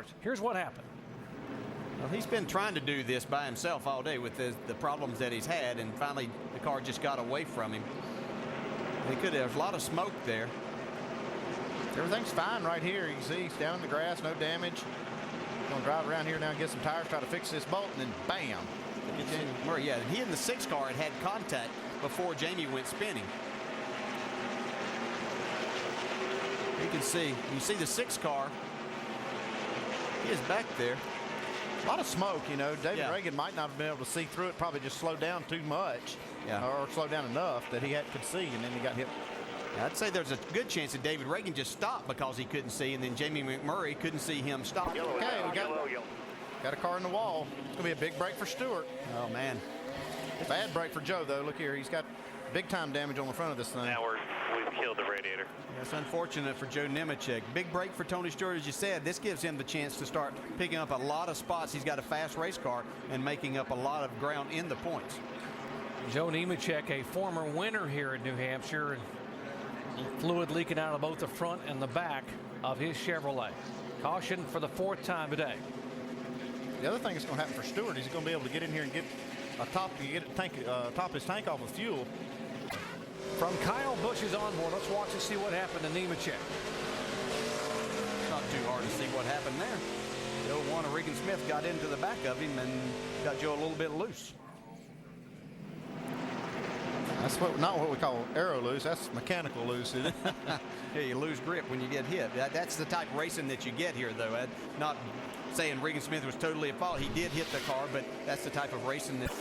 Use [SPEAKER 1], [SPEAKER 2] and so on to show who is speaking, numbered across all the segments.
[SPEAKER 1] cars. Here's what happened.
[SPEAKER 2] Well, he's been trying to do this by himself all day with the problems that he's had, and finally the car just got away from him. There's a lot of smoke there.
[SPEAKER 3] Everything's fine right here. You can see he's down in the grass, no damage. Gonna drive around here now and get some tires, try to fix this bolt, and then bam.
[SPEAKER 2] Murray, yeah, he and the 6 car had contact before Jamie went spinning. You see the 6 car. He is back there.
[SPEAKER 3] A lot of smoke, you know. David Reagan might not have been able to see through it, probably just slowed down too much, or slowed down enough that he could see, and then he got hit.
[SPEAKER 2] I'd say there's a good chance that David Reagan just stopped because he couldn't see, and then Jamie McMurray couldn't see him stop.
[SPEAKER 3] Okay, we got a car in the wall. It's going to be a big break for Stewart.
[SPEAKER 2] Oh, man.
[SPEAKER 3] Bad break for Joe, though. Look here. He's got big-time damage on the front of this thing.
[SPEAKER 4] Now we've killed the radiator.
[SPEAKER 2] That's unfortunate for Joe Nemechek. Big break for Tony Stewart, as you said. This gives him the chance to start picking up a lot of spots. He's got a fast race car and making up a lot of ground in the points.
[SPEAKER 1] Joe Nemechek, a former winner here at New Hampshire. Fluid leaking out of both the front and the back of his Chevrolet. Caution for the 4th time today.
[SPEAKER 3] The other thing that's going to happen for Stewart is he's going to be able to get in here and get top his tank off with fuel.
[SPEAKER 1] From Kyle Busch's onboard, let's watch and see what happened to Nemechek.
[SPEAKER 2] Not too hard to see what happened there. The 01 Regan Smith got into the back of him and got Joe a little bit loose.
[SPEAKER 3] That's not what we call aero loose. That's mechanical loose, isn't it?
[SPEAKER 2] Yeah, you lose grip when you get hit. That's the type of racing that you get here, though. I'm not saying Regan Smith was totally at fault. He did hit the car, but that's the type of racing that.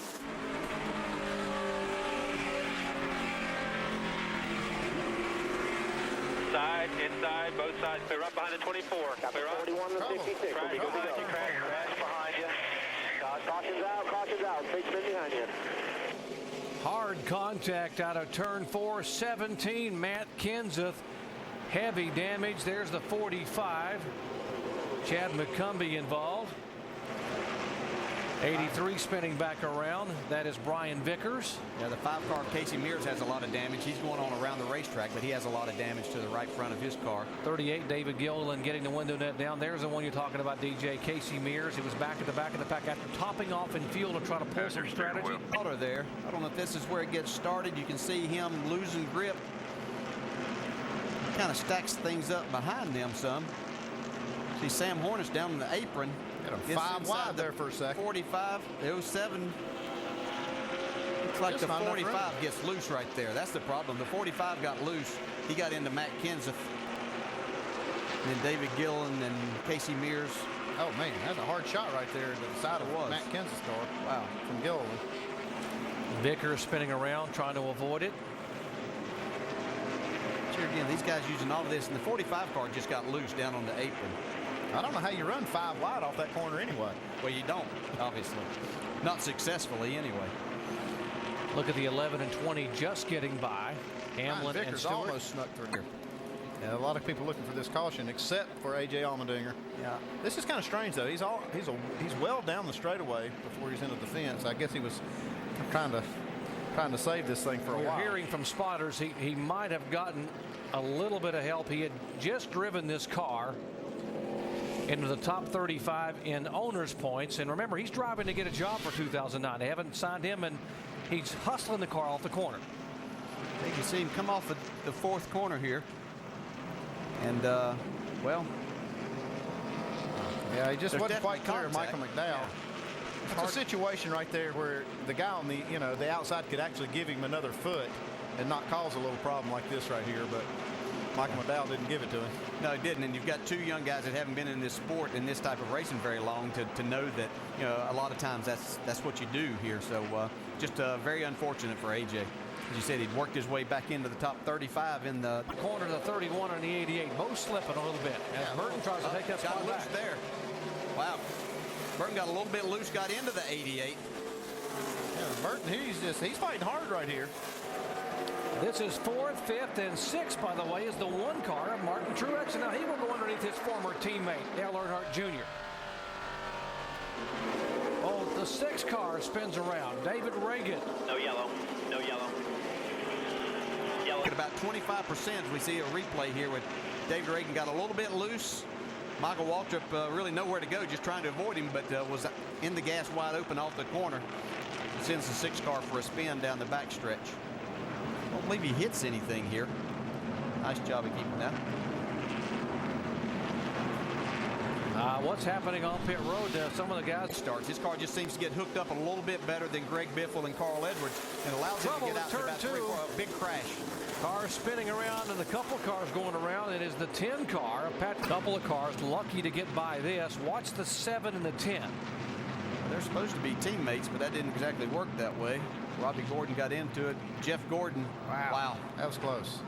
[SPEAKER 4] Inside, both sides. Clear up behind the 24. Clear up.
[SPEAKER 5] 41 to 56.
[SPEAKER 4] Crash behind you. Crash behind you.
[SPEAKER 5] Caution's out. Big spin behind you.
[SPEAKER 1] Hard contact out of turn 4, 17. Matt Kenseth. Heavy damage. There's the 45. Chad McCumbee involved. 83 spinning back around. That is Brian Vickers.
[SPEAKER 2] Yeah, the 5 car Casey Mears has a lot of damage. He's going on around the racetrack, but he has a lot of damage to the right front of his car.
[SPEAKER 1] 38, David Gilliland getting the window net down. There's the one you're talking about, DJ. Casey Mears. He was back at the back of the pack after topping off in field to try to pull some strategy.
[SPEAKER 2] Water there. I don't know if this is where it gets started. You can see him losing grip. Kind of stacks things up behind them some. See Sam Hornish down in the apron.
[SPEAKER 3] Got him 5 wide there for a second.
[SPEAKER 2] 45, 07. Looks like the 45 gets loose right there. That's the problem. The 45 got loose. He got into Matt Kenseth. And then David Gillen and Casey Mears.
[SPEAKER 3] Oh, man, that's a hard shot right there to the side of Matt Kenseth's car. Wow, from Gillen.
[SPEAKER 1] Vickers spinning around, trying to avoid it.
[SPEAKER 2] Here again, these guys using all of this, and the 45 car just got loose down on the apron.
[SPEAKER 3] I don't know how you run 5 wide off that corner anyway.
[SPEAKER 2] Well, you don't, obviously. Not successfully, anyway.
[SPEAKER 1] Look at the 11 and 20 just getting by. Hamlin and Stewart.
[SPEAKER 3] Almost snuck through here. Yeah, a lot of people looking for this caution, except for A.J. Allmendinger.
[SPEAKER 2] Yeah.
[SPEAKER 3] This is kind of strange, though. He's well down the straightaway before he's into the fence. I guess he was trying to save this thing for a while.
[SPEAKER 1] We're hearing from spotters he might have gotten a little bit of help. He had just driven this car into the top 35 in owners points, and remember, he's driving to get a job for 2009. They haven't signed him, and he's hustling the car off the corner.
[SPEAKER 2] You can see him come off the 4th corner here, and well,
[SPEAKER 3] yeah, he just wasn't quite clear of Michael McDowell. It's a situation right there where the guy on the outside could actually give him another foot and not cause a little problem like this right here, but Michael McDowell didn't give it to him.
[SPEAKER 2] No, he didn't. And you've got 2 young guys that haven't been in this sport and this type of racing very long to know that, a lot of times that's what you do here. So just very unfortunate for AJ. As you said, he'd worked his way back into the top 35 in the
[SPEAKER 1] corner to the 31 and the 88. Both slipping a little bit. As Burton tries to take that spot back.
[SPEAKER 2] There. Wow. Burton got a little bit loose, got into the 88.
[SPEAKER 3] Yeah, Burton, he's fighting hard right here.
[SPEAKER 1] This is 4th, 5th, and 6th, by the way, is the 1 car of Martin Truex. And now he will go underneath his former teammate, Dale Earnhardt Jr. Oh, the 6 car spins around. David Reagan.
[SPEAKER 4] No yellow. No yellow.
[SPEAKER 2] At about 25%, we see a replay here with David Reagan got a little bit loose Michael Waltrip really nowhere to go, just trying to avoid him, but was in the gas wide open off the corner. Sends the 6 car for a spin down the backstretch. Don't believe he hits anything here. Nice job of keeping that.
[SPEAKER 1] What's happening on pit road? Some of the guys
[SPEAKER 2] Starts. His car just seems to get hooked up a little bit better than Greg Biffle and Carl Edwards, and allows him to
[SPEAKER 1] Trouble
[SPEAKER 2] get out
[SPEAKER 1] with
[SPEAKER 2] to
[SPEAKER 1] turn
[SPEAKER 2] about
[SPEAKER 1] 2.
[SPEAKER 2] 3-4. A big crash.
[SPEAKER 1] Cars spinning around and a couple cars going around. It is the 10 car. A couple of cars lucky to get by this. Watch the 7 and the 10.
[SPEAKER 2] They're supposed to be teammates, but that didn't exactly work that way. Robbie Gordon got into it. Jeff Gordon.
[SPEAKER 3] Wow. That was close.